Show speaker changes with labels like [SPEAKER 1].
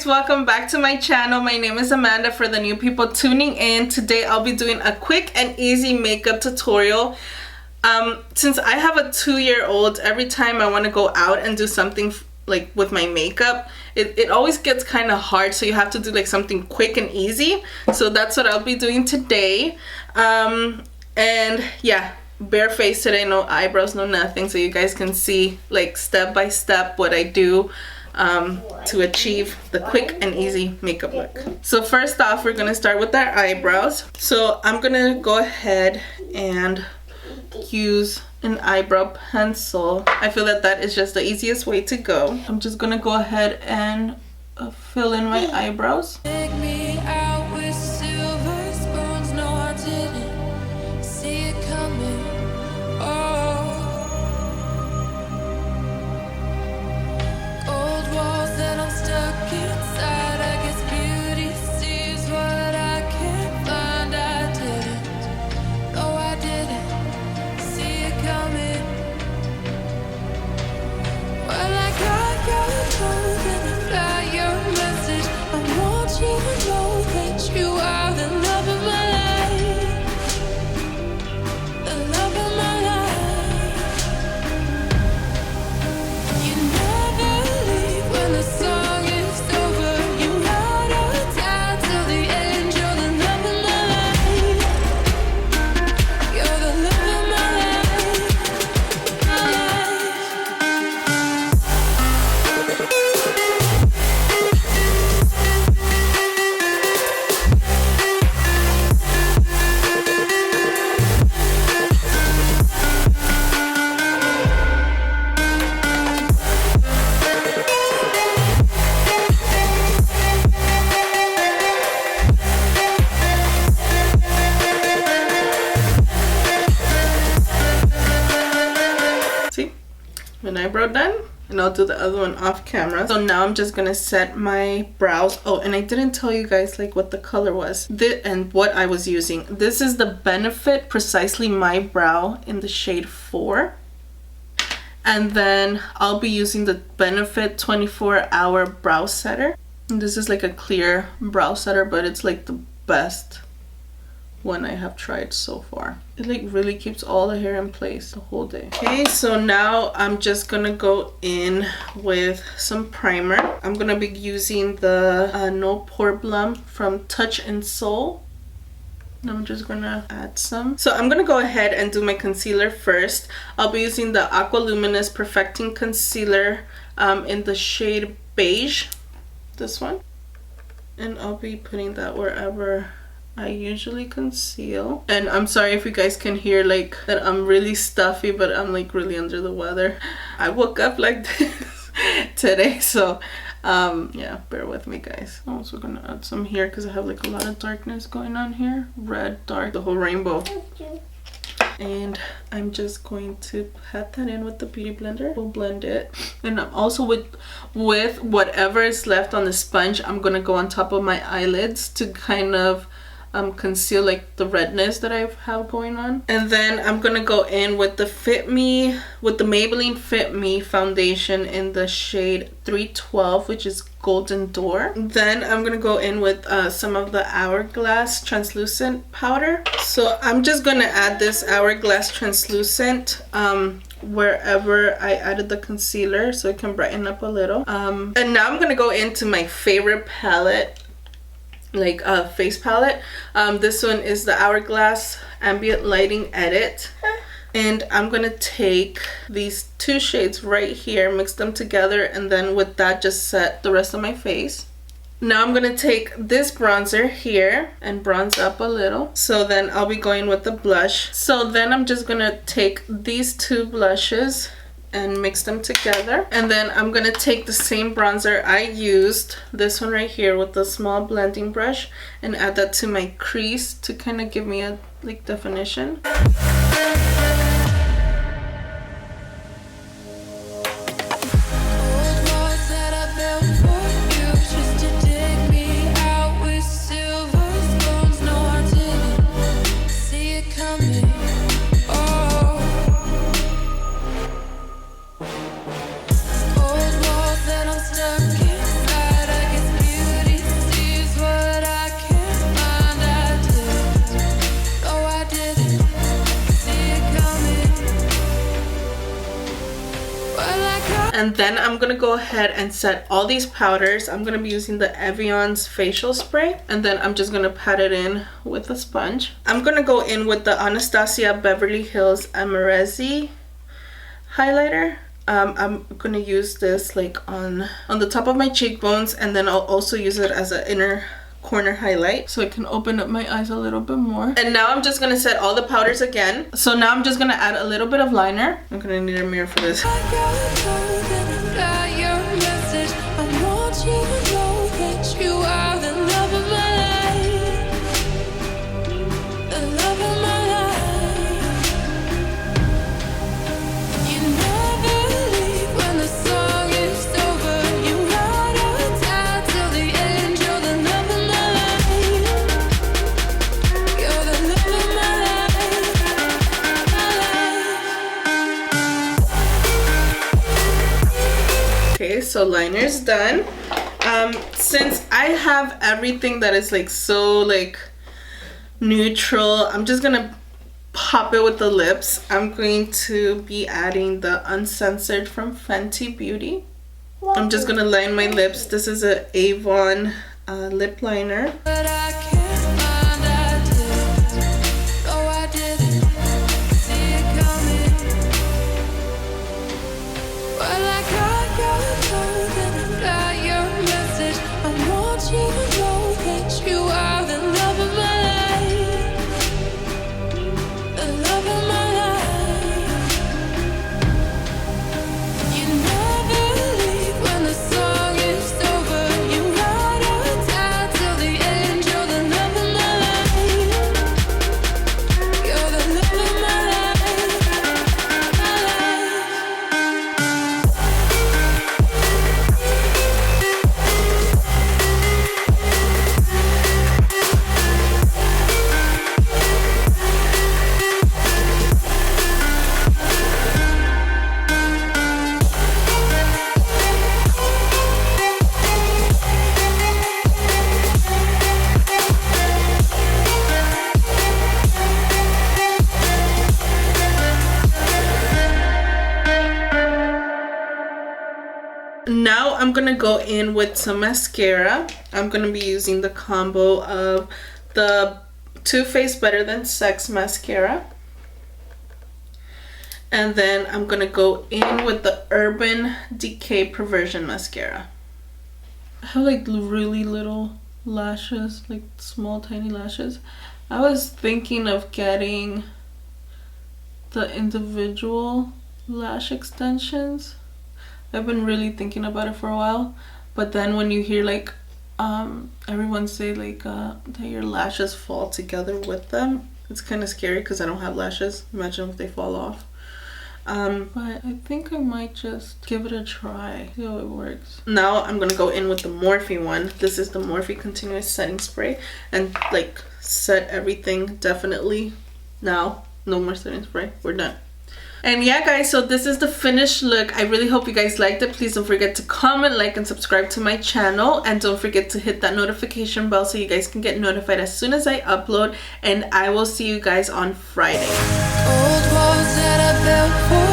[SPEAKER 1] welcome back to my channel. My name is Amanda. For the new people tuning in, today I'll be doing a quick and easy makeup tutorial. Since I have a 2-year-old, every time I want to go out and do something like with my makeup, it always gets kind of hard, so you have to do like something quick and easy. So that's what I'll be doing today. And yeah, bare face today, no eyebrows, no nothing, so you guys can see like step by step what I do to achieve the quick and easy makeup look. So first off, we're gonna start with our eyebrows. So I'm gonna go ahead and use an eyebrow pencil. I feel that that is just the easiest way to go. I'm just gonna go ahead and fill in my eyebrows. Take me out with silver spoons. No, I didn't see it coming. Oh, old walls that I'm stuck inside. I guess beauty sees what I can't find. I didn't. No, I didn't. Coming. Well, I got your phone and I got your message. I want you to know that you are the love of my life. The love of my life. You never leave when the song is over. You ride or die till the end. You're the love of my life. You're the love of my life. An eyebrow done, and I'll do the other one off camera. So now I'm just gonna set my brows. Oh, and I didn't tell you guys like what the color was and what I was using. This is the Benefit Precisely My Brow in the shade 4, and then I'll be using the Benefit 24-Hour Brow Setter. And this is like a clear brow setter, but it's like the best one I have tried so far. It like really keeps all the hair in place the whole day. Okay, so now I'm just gonna go in with some primer. I'm gonna be using the No Problem from Touch and Soul. And I'm just gonna add some. So I'm gonna go ahead and do my concealer first. I'll be using the Aqua Luminous Perfecting Concealer in the shade Beige, this one. And I'll be putting that wherever I usually conceal. And I'm sorry if you guys can hear like that I'm really stuffy, but I'm like really under the weather. I woke up like this today, so yeah, bear with me guys. I'm also gonna add some here because I have like a lot of darkness going on here. Red, dark, the whole rainbow. And I'm just going to pat that in with the beauty blender. We'll blend it. And I'm also with whatever is left on the sponge, I'm gonna go on top of my eyelids to kind of conceal like the redness that I have going on. And then I'm gonna go in with the Maybelline Fit Me foundation in the shade 312, which is Golden Door. Then I'm gonna go in with some of the Hourglass translucent powder. So I'm just gonna add this Hourglass translucent wherever I added the concealer so it can brighten up a little. And now I'm gonna go into my favorite palette, like a face palette. This one is the Hourglass Ambient Lighting Edit, and I'm gonna take these two shades right here, mix them together, and then with that just set the rest of my face. Now I'm gonna take this bronzer here and bronze up a little. So then I'll be going with the blush. So then I'm just gonna take these two blushes and mix them together, and then I'm gonna take the same bronzer I used, this one right here, with the small blending brush, and add that to my crease to kind of give me a like definition. Old walls that I'm stuck inside. I guess And then I'm gonna go ahead and set all these powders. I'm gonna be using the Evian's facial spray, and then I'm just gonna pat it in with a sponge. I'm gonna go in with the Anastasia Beverly Hills Amarezzi highlighter. I'm gonna use this like on the top of my cheekbones, and then I'll also use it as an inner corner highlight so I can open up my eyes a little bit more. And now I'm just gonna set all the powders again. So now I'm just gonna add a little bit of liner. I'm gonna need a mirror for this. Okay, so liner's done. Since I have everything that is like so like neutral, I'm just gonna pop it with the lips. I'm going to be adding the Uncensored from Fenty Beauty. I'm just gonna line my lips. This is a Avon lip liner. Now I'm gonna go in with some mascara. I'm gonna be using the combo of the Too Faced Better Than Sex mascara, and then I'm gonna go in with the Urban Decay Perversion mascara. I have like really little lashes, like small tiny lashes. I was thinking of getting the individual lash extensions. I've been really thinking about it for a while, but then when you hear like everyone say like that your lashes fall together with them, it's kind of scary because I don't have lashes. Imagine if they fall off. But I think I might just give it a try, see how it works. Now I'm gonna go in with the Morphe one. This is the Morphe Continuous Setting Spray, and like set everything definitely. Now no more setting spray, we're done. And yeah guys, so this is the finished look. I really hope you guys liked it. Please don't forget to comment, like, and subscribe to my channel, and don't forget to hit that notification bell so you guys can get notified as soon as I upload. And I will see you guys on Friday. Old walls that I built for